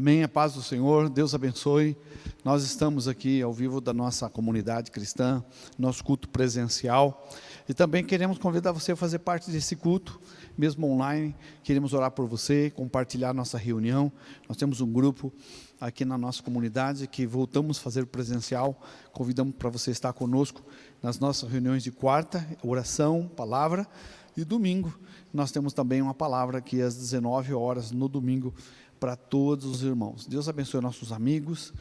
Amém, a paz do Senhor, Deus abençoe. Nós estamos aqui ao vivo da nossa comunidade cristã, nosso culto presencial, e também queremos convidar você a fazer parte desse culto, mesmo online. Queremos orar por você, compartilhar nossa reunião. Nós temos um grupo aqui na nossa comunidade que voltamos a fazer presencial. Convidamos para você estar conosco nas nossas reuniões de quarta, oração, palavra, e domingo nós temos também uma palavra aqui às 19 horas no domingo, para todos os irmãos. Deus abençoe nossos amigos,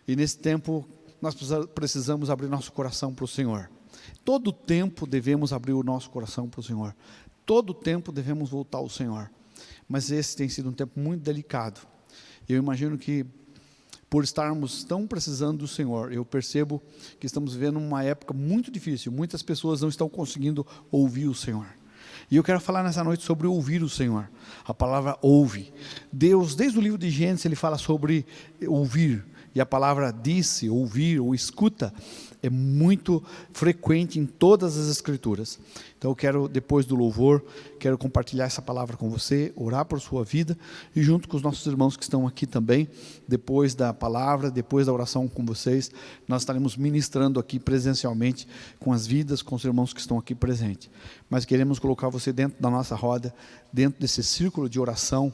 e nesse tempo nós precisamos abrir nosso coração para o Senhor. Todo tempo devemos abrir o nosso coração para o Senhor, todo tempo devemos voltar ao Senhor, mas esse tem sido um tempo muito delicado. Eu imagino que por estarmos tão precisando do Senhor, eu percebo que estamos vivendo uma época muito difícil, muitas pessoas não estão conseguindo ouvir o Senhor. E eu quero falar nessa noite sobre ouvir o Senhor. A palavra ouve. Deus, desde o livro de Gênesis, Ele fala sobre ouvir. E a palavra disse, ouvir ou escuta, é muito frequente em todas as Escrituras. Então eu quero, depois do louvor, quero compartilhar essa palavra com você, orar por sua vida, e junto com os nossos irmãos que estão aqui também, depois da palavra, depois da oração com vocês, nós estaremos ministrando aqui presencialmente com as vidas, com os irmãos que estão aqui presentes. Mas queremos colocar você dentro da nossa roda, dentro desse círculo de oração,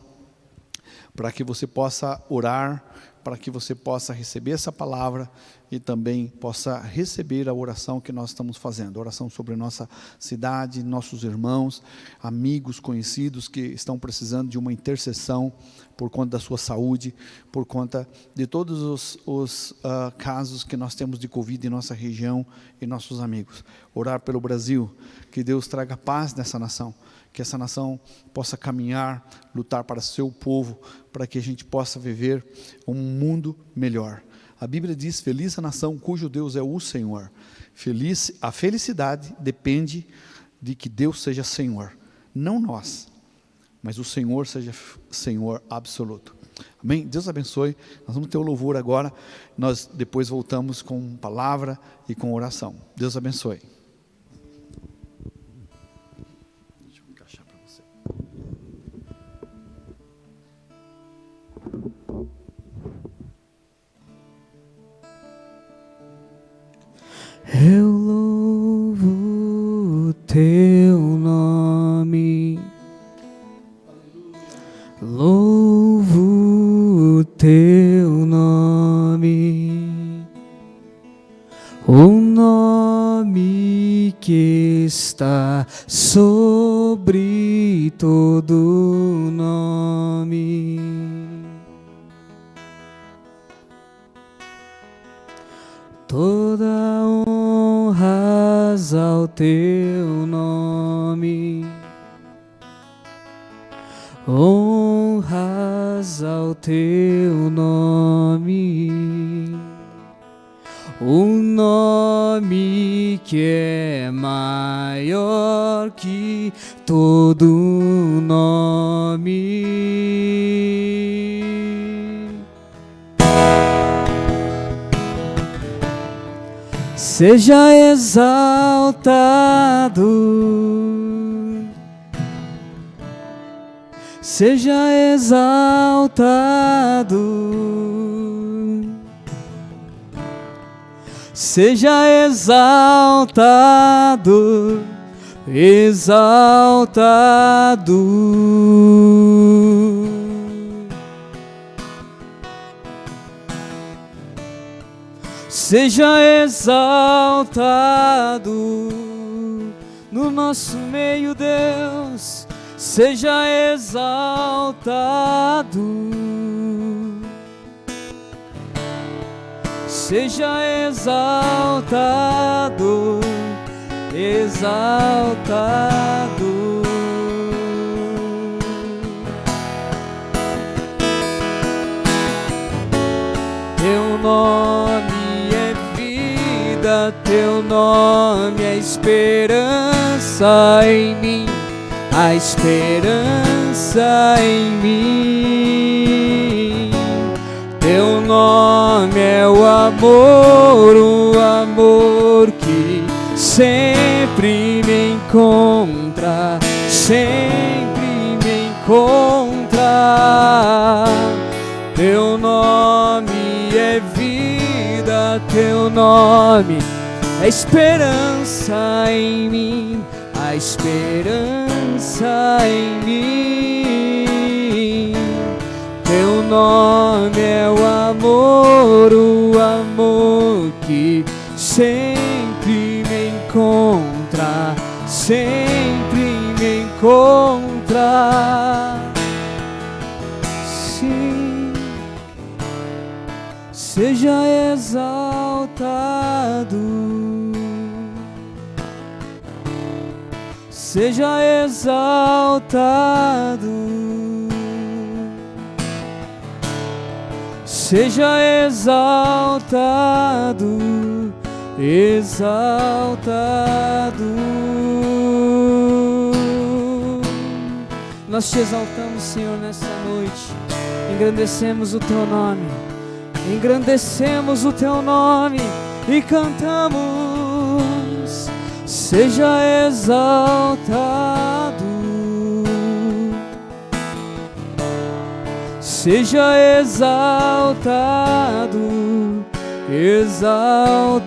para que você possa orar, para que você possa receber essa palavra e também possa receber a oração que nós estamos fazendo, oração sobre nossa cidade, nossos irmãos, amigos, conhecidos que estão precisando de uma intercessão por conta da sua saúde, por conta de todos os casos que nós temos de Covid em nossa região e nossos amigos. Orar pelo Brasil, que Deus traga paz nessa nação, que essa nação possa caminhar, lutar para seu povo, para que a gente possa viver um mundo melhor. A Bíblia diz: feliz a nação cujo Deus é o Senhor. A felicidade depende de que Deus seja Senhor, não nós, mas o Senhor seja Senhor absoluto. Amém? Deus abençoe. Nós vamos ter o louvor agora, nós depois voltamos com palavra e com oração. Deus abençoe. Eu louvo o teu nome, louvo o teu nome, o nome que está sobre todo nome. Toda honras ao teu nome, honras ao teu nome, o nome que é maior que todo nome. Seja exaltado, seja exaltado, seja exaltado, exaltado. Seja exaltado no nosso meio, Deus. Seja exaltado. Seja exaltado, exaltado. Teu nome teu nome é esperança em mim, a esperança em mim. Teu nome é o amor que sempre me encontra, sempre me encontra. Teu nome teu nome é esperança em mim, a esperança em mim. Teu nome é o amor que sempre me encontra, sempre me encontra. Sim, seja exaltado, seja exaltado, seja exaltado, exaltado. Nós te exaltamos, Senhor, nessa noite. Engrandecemos o teu nome, engrandecemos o teu nome e cantamos: seja exaltado, seja exaltado, exaltado.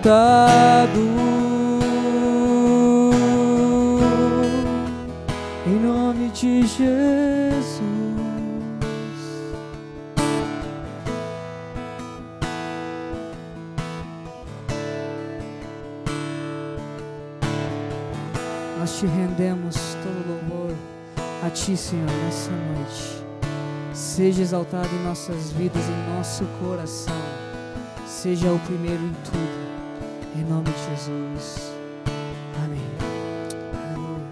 Em nome de Jesus. Nós te rendemos todo louvor a Ti, Senhor, nessa noite. Seja exaltado em nossas vidas, em nosso coração. Seja o primeiro em tudo. Em nome de Jesus. Amém. Aleluia.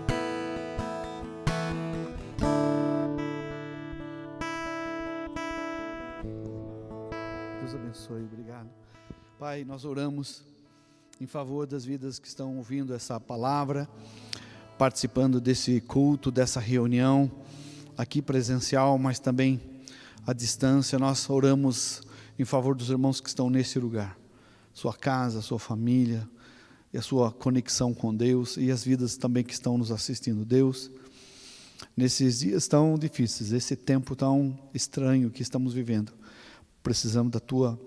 Deus abençoe, obrigado. Pai, nós oramos em favor das vidas que estão ouvindo essa palavra, participando desse culto, dessa reunião, aqui presencial, mas também à distância. Nós oramos em favor dos irmãos que estão nesse lugar, sua casa, sua família, e a sua conexão com Deus, e as vidas também que estão nos assistindo. Deus, nesses dias tão difíceis, esse tempo tão estranho que estamos vivendo, precisamos da Tua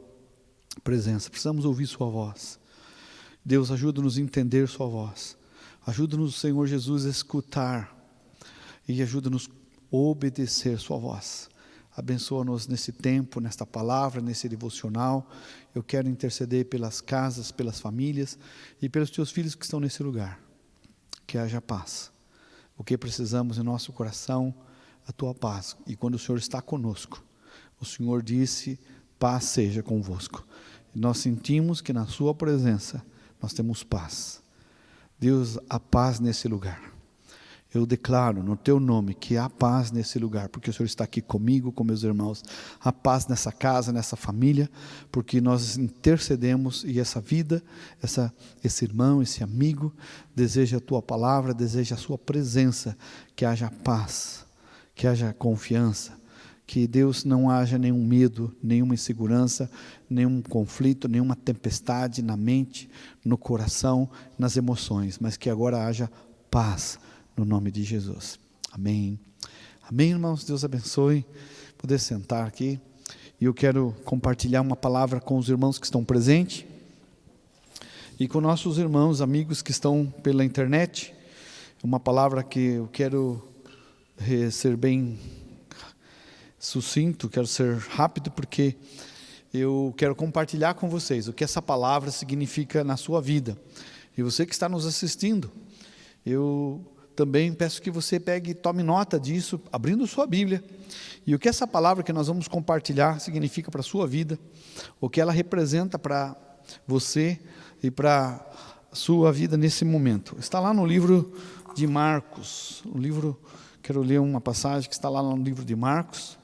presença, precisamos ouvir Sua voz. Deus, ajuda-nos a entender Sua voz. Ajuda-nos, Senhor Jesus, a escutar. E ajuda-nos a obedecer Sua voz. Abençoa-nos nesse tempo, nesta palavra, nesse devocional. Eu quero interceder pelas casas, pelas famílias e pelos Teus filhos que estão nesse lugar. Que haja paz. O que precisamos em nosso coração, a Tua paz. E quando o Senhor está conosco, o Senhor disse: paz seja convosco. E nós sentimos que na Sua presença nós temos paz. Deus, a paz nesse lugar. Eu declaro no Teu nome que há paz nesse lugar, porque o Senhor está aqui comigo, com meus irmãos. Há paz nessa casa, nessa família, porque nós intercedemos e essa vida, esse irmão, esse amigo, deseja a Tua palavra, deseja a Sua presença, que haja paz, que haja confiança, que Deus não haja nenhum medo, nenhuma insegurança, nenhum conflito, nenhuma tempestade na mente, no coração, nas emoções, mas que agora haja paz no nome de Jesus. Amém. Amém, irmãos. Deus abençoe. Poder sentar aqui. E eu quero compartilhar uma palavra com os irmãos que estão presentes e com nossos irmãos, amigos que estão pela internet. Uma palavra que eu quero ser bem sucinto, quero ser rápido, porque eu quero compartilhar com vocês o que essa palavra significa na sua vida. E você que está nos assistindo, eu também peço que você pegue e tome nota disso, abrindo sua Bíblia, e o que essa palavra que nós vamos compartilhar significa para a sua vida, o que ela representa para você e para a sua vida nesse momento. Está lá no livro de Marcos, quero ler uma passagem que está lá no livro de Marcos.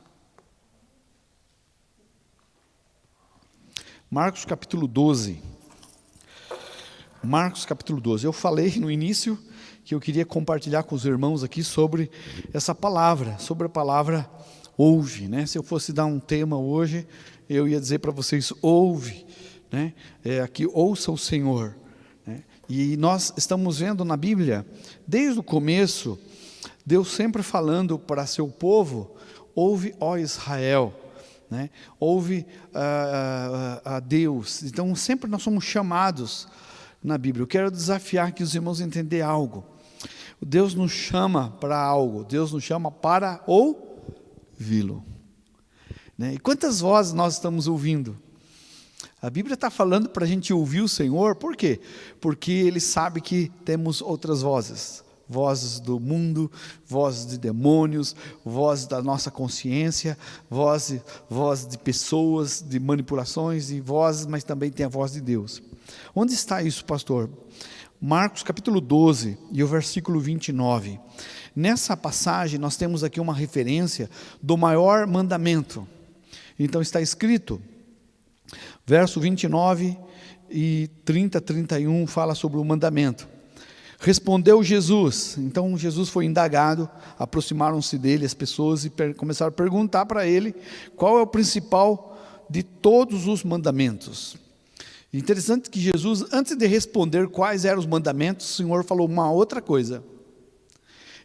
Marcos capítulo 12. Marcos capítulo 12. Eu falei no início que eu queria compartilhar com os irmãos aqui sobre essa palavra, sobre a palavra ouve, né? Se eu fosse dar um tema hoje, eu ia dizer para vocês: ouve, né? Aqui, ouça o Senhor, né? E nós estamos vendo na Bíblia, desde o começo, Deus sempre falando para seu povo: ouve, ó Israel, né? Ouve a Deus. Então, sempre nós somos chamados na Bíblia. Eu quero desafiar aqui os irmãos a entender algo. Deus nos chama para algo. Deus nos chama para ouvi-lo, né? E quantas vozes nós estamos ouvindo? A Bíblia está falando para a gente ouvir o Senhor. Por quê? Porque Ele sabe que temos outras vozes. Vozes do mundo, vozes de demônios, vozes da nossa consciência, vozes de pessoas, de manipulações, e vozes, mas também tem a voz de Deus. Onde está isso, pastor? Marcos capítulo 12 e o versículo 29. Nessa passagem nós temos aqui uma referência do maior mandamento. Então está escrito, verso 29 e 30, 31 fala sobre o mandamento. Respondeu Jesus. Então Jesus foi indagado, aproximaram-se dele as pessoas e começaram a perguntar para ele qual é o principal de todos os mandamentos. Interessante que Jesus, antes de responder quais eram os mandamentos, o Senhor falou uma outra coisa.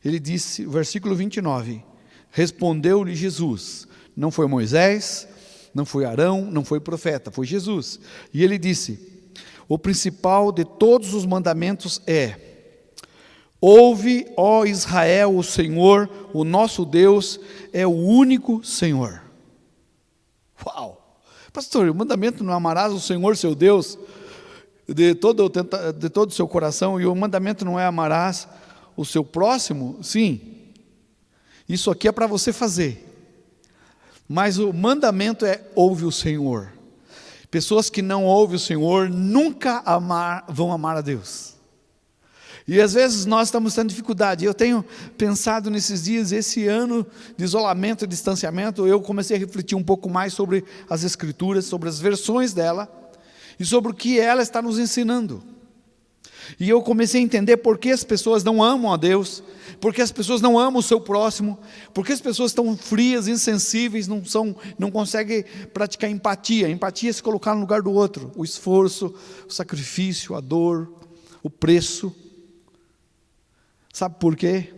Ele disse, versículo 29, respondeu-lhe Jesus, não foi Moisés, não foi Arão, não foi profeta, foi Jesus. E ele disse, o principal de todos os mandamentos é: ouve, ó Israel, o Senhor, o nosso Deus, é o único Senhor. Uau! Pastor, o mandamento não amarás o Senhor, seu Deus, de todo o seu coração, e o mandamento não é amarás o seu próximo? Sim, isso aqui é para você fazer. Mas o mandamento é ouve o Senhor. Pessoas que não ouvem o Senhor nunca vão amar a Deus. E às vezes nós estamos tendo dificuldade. Eu tenho pensado nesses dias, esse ano de isolamento e distanciamento, eu comecei a refletir um pouco mais sobre as Escrituras, sobre as versões dela, e sobre o que ela está nos ensinando. E eu comecei a entender por que as pessoas não amam a Deus, por que as pessoas não amam o seu próximo, por que as pessoas estão frias, insensíveis, não conseguem praticar empatia. Empatia é se colocar no lugar do outro, o esforço, o sacrifício, a dor, o preço. Sabe por quê?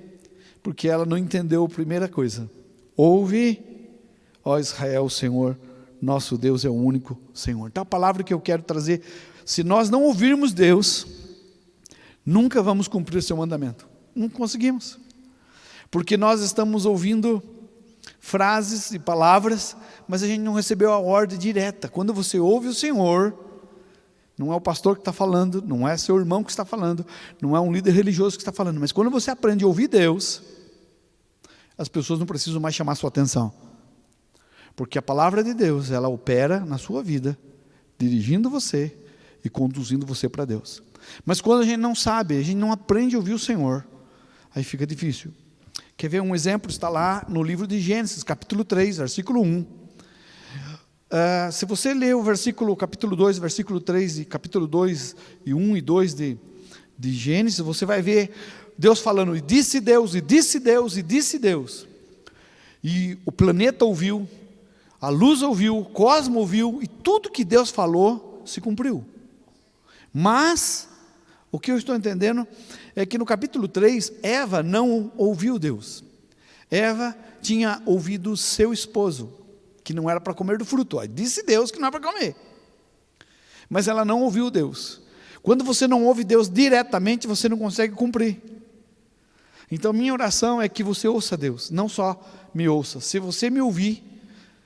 Porque ela não entendeu a primeira coisa. Ouve, ó Israel, o Senhor, nosso Deus é o único Senhor. Então a palavra que eu quero trazer, se nós não ouvirmos Deus, nunca vamos cumprir o seu mandamento. Não conseguimos. Porque nós estamos ouvindo frases e palavras, mas a gente não recebeu a ordem direta. Quando você ouve o Senhor, não é o pastor que está falando, não é seu irmão que está falando, não é um líder religioso que está falando, mas quando você aprende a ouvir Deus, as pessoas não precisam mais chamar a sua atenção, porque a palavra de Deus, ela opera na sua vida, dirigindo você e conduzindo você para Deus. Mas quando a gente não sabe, a gente não aprende a ouvir o Senhor, aí fica difícil. Quer ver um exemplo? Está lá no livro de Gênesis, capítulo 3, versículo 1. Se você ler o capítulo 2, versículo 3, e capítulo 2, e 1 e 2 de Gênesis, você vai ver Deus falando, e disse Deus, e disse Deus, e disse Deus. E o planeta ouviu, a luz ouviu, o cosmo ouviu, e tudo que Deus falou se cumpriu. Mas, o que eu estou entendendo é que no capítulo 3, Eva não ouviu Deus. Eva tinha ouvido seu esposo, que não era para comer do fruto. Disse Deus que não era para comer. Mas ela não ouviu Deus. Quando você não ouve Deus diretamente, você não consegue cumprir. Então minha oração é que você ouça Deus, não só me ouça. Se você me ouvir,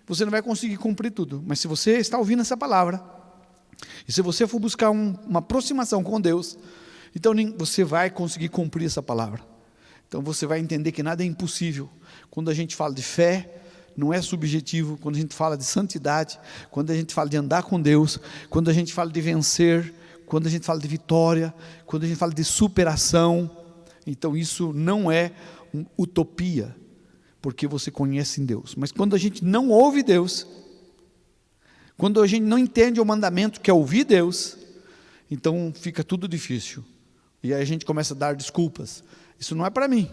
você não vai conseguir cumprir tudo. Mas se você está ouvindo essa palavra, e se você for buscar uma aproximação com Deus, então você vai conseguir cumprir essa palavra. Então você vai entender que nada é impossível. Quando a gente fala de fé, não é subjetivo. Quando a gente fala de santidade, quando a gente fala de andar com Deus, quando a gente fala de vencer, quando a gente fala de vitória, quando a gente fala de superação, então isso não é utopia, porque você conhece em Deus. Mas quando a gente não ouve Deus, quando a gente não entende o mandamento que é ouvir Deus, então fica tudo difícil. E aí a gente começa a dar desculpas. Isso não é para mim,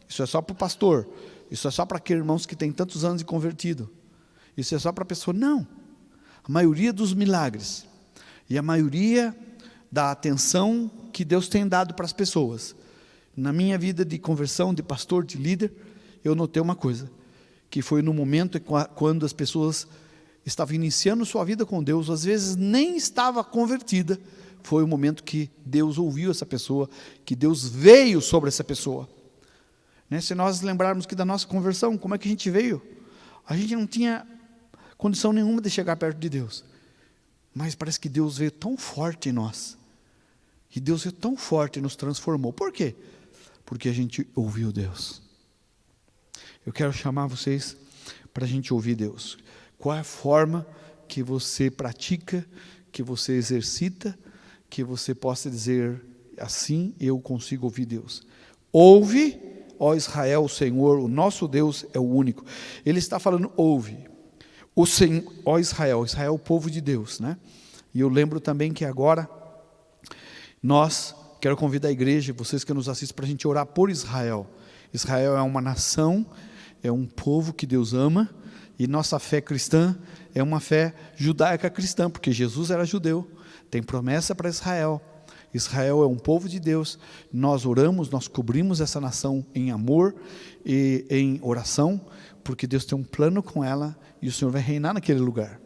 isso é só para o pastor, isso é só para aqueles irmãos que têm tantos anos de convertido, isso é só para a pessoa. Não, a maioria dos milagres e a maioria da atenção que Deus tem dado para as pessoas, na minha vida de conversão, de pastor, de líder, eu notei uma coisa, que foi no momento quando as pessoas estava iniciando sua vida com Deus, às vezes nem estava convertida, foi o momento que Deus ouviu essa pessoa, que Deus veio sobre essa pessoa. Né? Se nós lembrarmos que da nossa conversão, como é que a gente veio? A gente não tinha condição nenhuma de chegar perto de Deus. Mas parece que Deus veio tão forte em nós. E Deus veio tão forte e nos transformou. Por quê? Porque a gente ouviu Deus. Eu quero chamar vocês para a gente ouvir Deus. Qual é a forma que você pratica, que você exercita, que você possa dizer, assim eu consigo ouvir Deus. Ouve, ó Israel, o Senhor, o nosso Deus é o único. Ele está falando, ouve. O Senhor, ó Israel, Israel é o povo de Deus, né? E eu lembro também que agora, quero convidar a igreja, vocês que nos assistem, para a gente orar por Israel. Israel é uma nação, é um povo que Deus ama, e nossa fé cristã é uma fé judaica cristã, porque Jesus era judeu, tem promessa para Israel. Israel é um povo de Deus, nós oramos, nós cobrimos essa nação em amor e em oração, porque Deus tem um plano com ela, e o Senhor vai reinar naquele lugar.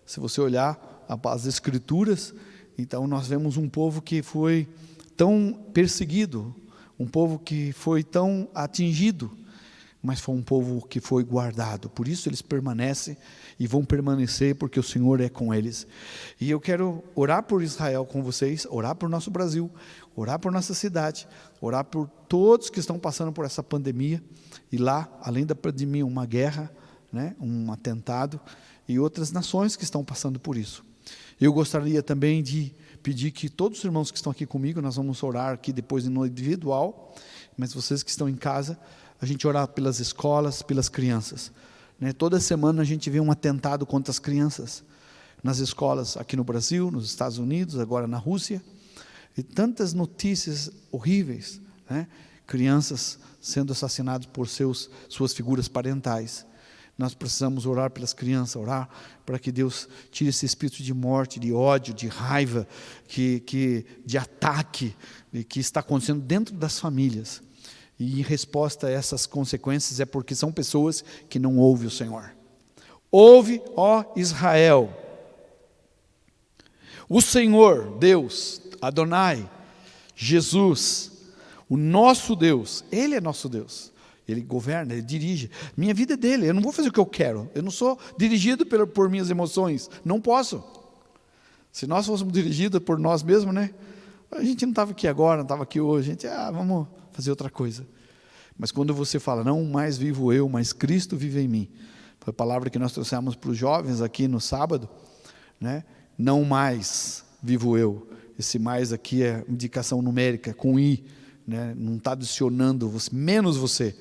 Se você olhar as Escrituras, então nós vemos um povo que foi tão perseguido, um povo que foi tão atingido, mas foi um povo que foi guardado. Por isso eles permanecem e vão permanecer, porque o Senhor é com eles. E eu quero orar por Israel com vocês, orar por nosso Brasil, orar por nossa cidade, orar por todos que estão passando por essa pandemia. E lá, além da pandemia, uma guerra, né, um atentado, e outras nações que estão passando por isso. Eu gostaria também de pedir que todos os irmãos que estão aqui comigo, nós vamos orar aqui depois no individual, mas vocês que estão em casa, a gente orar pelas escolas, pelas crianças. Né? Toda semana a gente vê um atentado contra as crianças, nas escolas aqui no Brasil, nos Estados Unidos, agora na Rússia, e tantas notícias horríveis, né? Crianças sendo assassinadas por suas figuras parentais. Nós precisamos orar pelas crianças, orar para que Deus tire esse espírito de morte, de ódio, de raiva, de ataque, que está acontecendo dentro das famílias. E em resposta a essas consequências é porque são pessoas que não ouvem o Senhor. Ouve, ó Israel, o Senhor, Deus, Adonai, Jesus, o nosso Deus, Ele é nosso Deus. Ele governa, Ele dirige. Minha vida é dele, eu não vou fazer o que eu quero. Eu não sou dirigido por minhas emoções, não posso. Se nós fôssemos dirigidos por nós mesmos, né? A gente não estava aqui agora, não estava aqui hoje. A gente, vamos fazer outra coisa. Mas quando você fala, não mais vivo eu, mas Cristo vive em mim. Foi a palavra que nós trouxemos para os jovens aqui no sábado, né? Não mais vivo eu. Esse mais aqui é indicação numérica, com I, né? Não está adicionando você, menos você.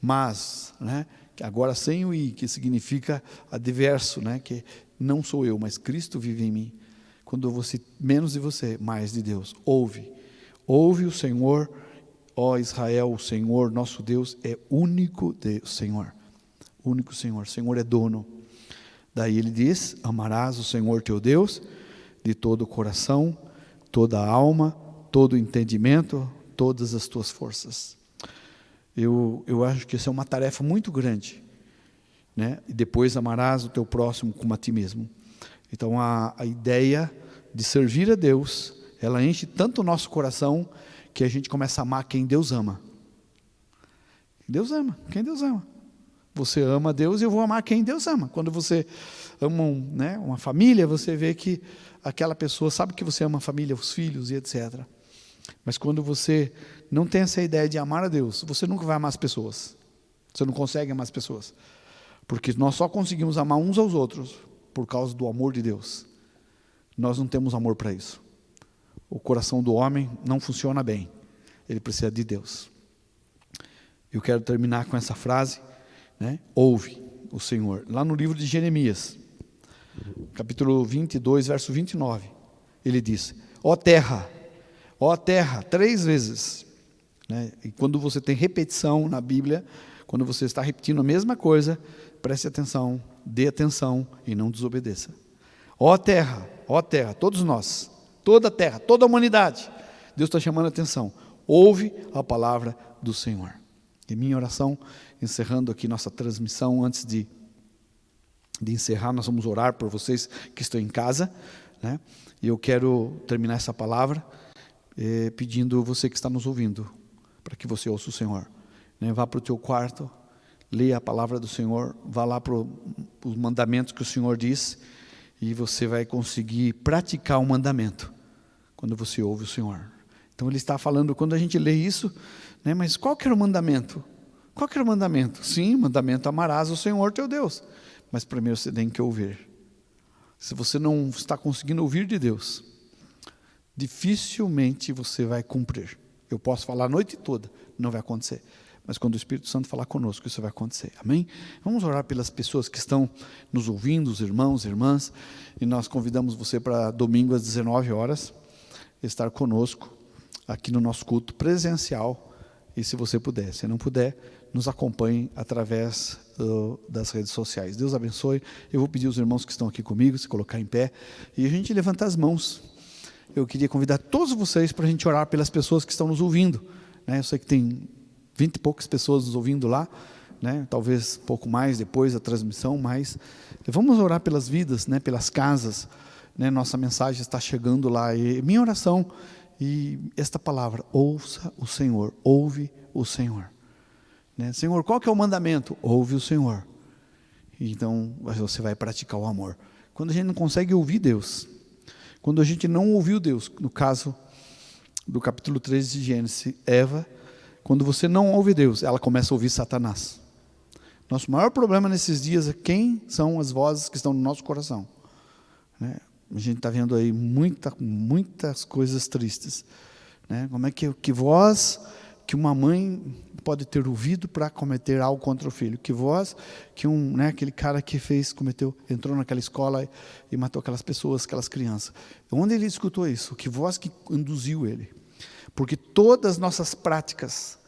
Mas, né? Agora sem o I, que significa adverso, né? Que não sou eu, mas Cristo vive em mim. Quando você, menos de você, mais de Deus. Ouve o Senhor, ó Israel, o Senhor, nosso Deus, é único Deus, Senhor. Único Senhor, o Senhor é dono. Daí ele diz, amarás o Senhor teu Deus, de todo o coração, toda a alma, todo o entendimento, todas as tuas forças. Eu acho que isso é uma tarefa muito grande, né? E depois amarás o teu próximo como a ti mesmo. Então a ideia de servir a Deus, ela enche tanto o nosso coração, que a gente começa a amar quem Deus ama. Deus ama, quem Deus ama. Você ama Deus e eu vou amar quem Deus ama. Quando você ama uma família, você vê que aquela pessoa sabe que você ama a família, os filhos e etc. Mas quando você não tem essa ideia de amar a Deus, você nunca vai amar as pessoas. Você não consegue amar as pessoas. Porque nós só conseguimos amar uns aos outros por causa do amor de Deus. Nós não temos amor para isso. O coração do homem não funciona bem. Ele precisa de Deus. Eu quero terminar com essa frase, né? Ouve o Senhor. Lá no livro de Jeremias, capítulo 22, verso 29, ele diz, ó terra, 3 vezes. Né? E quando você tem repetição na Bíblia, quando você está repetindo a mesma coisa, preste atenção, dê atenção e não desobedeça. Ó terra, todos nós, toda a terra, toda a humanidade, Deus está chamando a atenção. Ouve a palavra do Senhor. E minha oração, encerrando aqui nossa transmissão, antes de de encerrar, nós vamos orar por vocês que estão em casa, né? E eu quero terminar essa palavra pedindo você que está nos ouvindo, para que você ouça o Senhor, né? Vá para o teu quarto, leia a palavra do Senhor, vá lá para os mandamentos que o Senhor diz, e você vai conseguir praticar o mandamento, quando você ouve o Senhor. Então Ele está falando, quando a gente lê isso, né, mas qual que era o mandamento? Qual que era o mandamento? Sim, o mandamento: amarás o Senhor teu Deus. Mas primeiro você tem que ouvir. Se você não está conseguindo ouvir de Deus, dificilmente você vai cumprir. Eu posso falar a noite toda, não vai acontecer. Mas quando o Espírito Santo falar conosco, isso vai acontecer. Amém? Vamos orar pelas pessoas que estão nos ouvindo, os irmãos, irmãs. E nós convidamos você para domingo às 19 horas, estar conosco aqui no nosso culto presencial. E se você puder, se não puder, nos acompanhe através das redes sociais. Deus abençoe. Eu vou pedir aos irmãos que estão aqui comigo se colocar em pé e a gente levantar as mãos. Eu queria convidar todos vocês para a gente orar pelas pessoas que estão nos ouvindo, né? Eu sei que tem 20 e poucas pessoas nos ouvindo lá, né? Talvez um pouco mais depois da transmissão, mas vamos orar pelas vidas, né? Pelas casas, né? Nossa mensagem está chegando lá, e minha oração e esta palavra: ouça o Senhor, ouve o Senhor, né? Senhor, qual que é o mandamento? Ouve o Senhor. Então você vai praticar o amor. Quando a gente não consegue ouvir Deus, quando a gente não ouviu Deus, no caso do capítulo 13 de Gênesis, Eva, quando você não ouve Deus, ela começa a ouvir Satanás. Nosso maior problema nesses dias é quem são as vozes que estão no nosso coração, né? A gente está vendo aí muitas coisas tristes, né? Como é que voz que uma mãe pode ter ouvido para cometer algo contra o filho? Que voz que aquele cara que entrou naquela escola e matou aquelas pessoas, aquelas crianças? Onde ele escutou isso? Que voz que induziu ele? Porque todas as nossas práticas,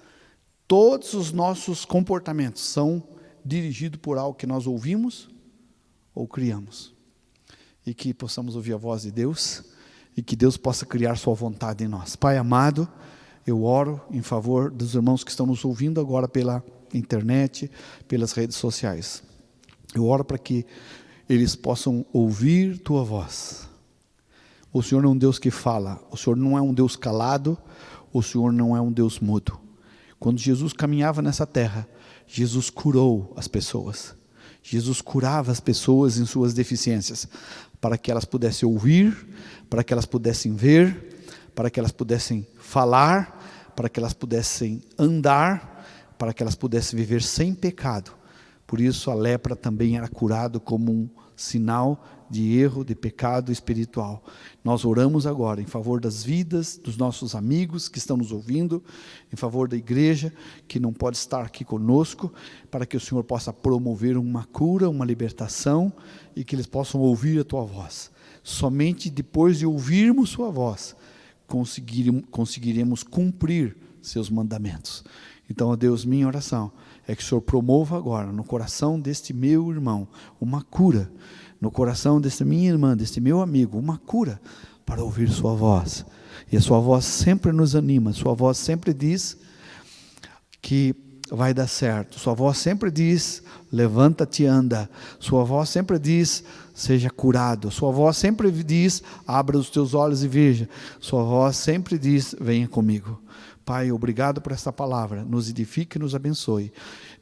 todos os nossos comportamentos são dirigidos por algo que nós ouvimos ou criamos. E que possamos ouvir a voz de Deus e que Deus possa criar sua vontade em nós. Pai amado, eu oro em favor dos irmãos que estão nos ouvindo agora pela internet, pelas redes sociais. Eu oro para que eles possam ouvir tua voz. O Senhor não é um Deus que fala, o Senhor não é um Deus calado, o Senhor não é um Deus mudo. Quando Jesus caminhava nessa terra, Jesus curou as pessoas. Jesus curava as pessoas em suas deficiências, para que elas pudessem ouvir, para que elas pudessem ver, para que elas pudessem falar, para que elas pudessem andar, para que elas pudessem viver sem pecado. Por isso a lepra também era curado como um sinal de erro, de pecado espiritual. Nós oramos agora em favor das vidas dos nossos amigos que estão nos ouvindo, em favor da igreja que não pode estar aqui conosco, para que o Senhor possa promover uma cura, uma libertação, e que eles possam ouvir a tua voz. Somente depois de ouvirmos sua voz, conseguiremos cumprir seus mandamentos. Então, ó Deus, minha oração é que o Senhor promova agora no coração deste meu irmão uma cura, no coração desta minha irmã, deste meu amigo, uma cura para ouvir sua voz. E a sua voz sempre nos anima, sua voz sempre diz que vai dar certo, sua voz sempre diz: levanta-te e anda, sua voz sempre diz: seja curado, sua voz sempre diz: abra os teus olhos e veja, sua voz sempre diz: venha comigo. Pai, obrigado por esta palavra, nos edifique e nos abençoe.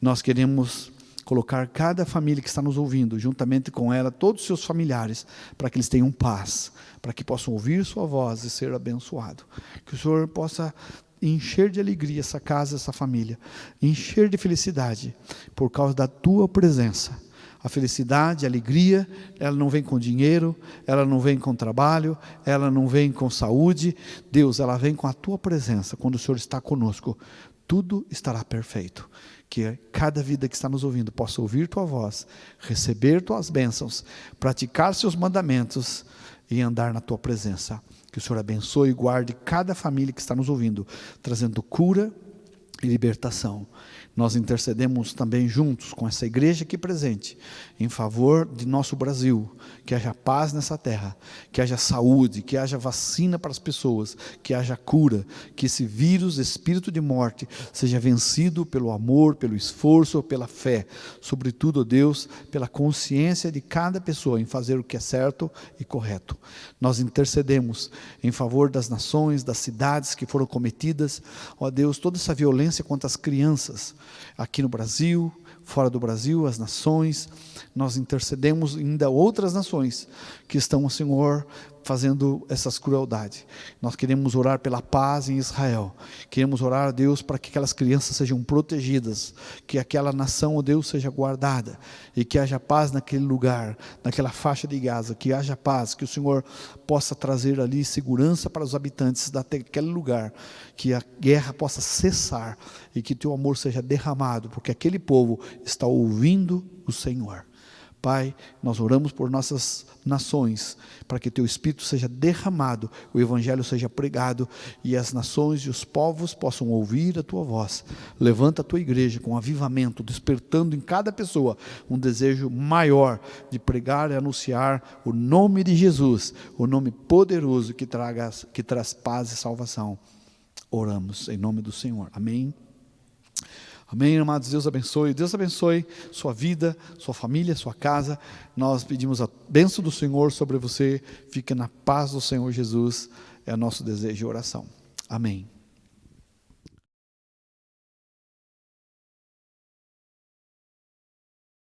Nós queremos colocar cada família que está nos ouvindo, juntamente com ela, todos os seus familiares, para que eles tenham paz, para que possam ouvir sua voz e ser abençoado. Que o Senhor possa encher de alegria essa casa, essa família, encher de felicidade, por causa da tua presença. A felicidade, a alegria, ela não vem com dinheiro, ela não vem com trabalho, ela não vem com saúde. Deus, ela vem com a tua presença. Quando o Senhor está conosco, tudo estará perfeito. Que cada vida que está nos ouvindo possa ouvir tua voz, receber tuas bênçãos, praticar seus mandamentos e andar na tua presença. Que o Senhor abençoe e guarde cada família que está nos ouvindo, trazendo cura e libertação. Nós intercedemos também juntos com essa igreja aqui presente, em favor de nosso Brasil, que haja paz nessa terra, que haja saúde, que haja vacina para as pessoas, que haja cura, que esse vírus, espírito de morte, seja vencido pelo amor, pelo esforço, pela fé, sobretudo, ó Deus, pela consciência de cada pessoa em fazer o que é certo e correto. Nós intercedemos em favor das nações, das cidades que foram cometidas, ó Deus, toda essa violência contra as crianças, aqui no Brasil, fora do Brasil, as nações, nós intercedemos ainda outras nações que estão, Senhor, fazendo essas crueldades. Nós queremos orar pela paz em Israel, queremos orar a Deus para que aquelas crianças sejam protegidas, que aquela nação, ó Deus, seja guardada, e que haja paz naquele lugar, naquela faixa de Gaza, que haja paz, que o Senhor possa trazer ali segurança para os habitantes daquele lugar, que a guerra possa cessar, e que teu amor seja derramado, porque aquele povo está ouvindo o Senhor. Pai, nós oramos por nossas nações, para que teu Espírito seja derramado, o Evangelho seja pregado, e as nações e os povos possam ouvir a tua voz. Levanta a tua igreja com avivamento, despertando em cada pessoa um desejo maior de pregar e anunciar o nome de Jesus, o nome poderoso que traz paz e salvação. Oramos em nome do Senhor. Amém. Amém, amados, Deus abençoe sua vida, sua família, sua casa. Nós pedimos a bênção do Senhor sobre você, fique na paz do Senhor Jesus, é nosso desejo e oração. Amém.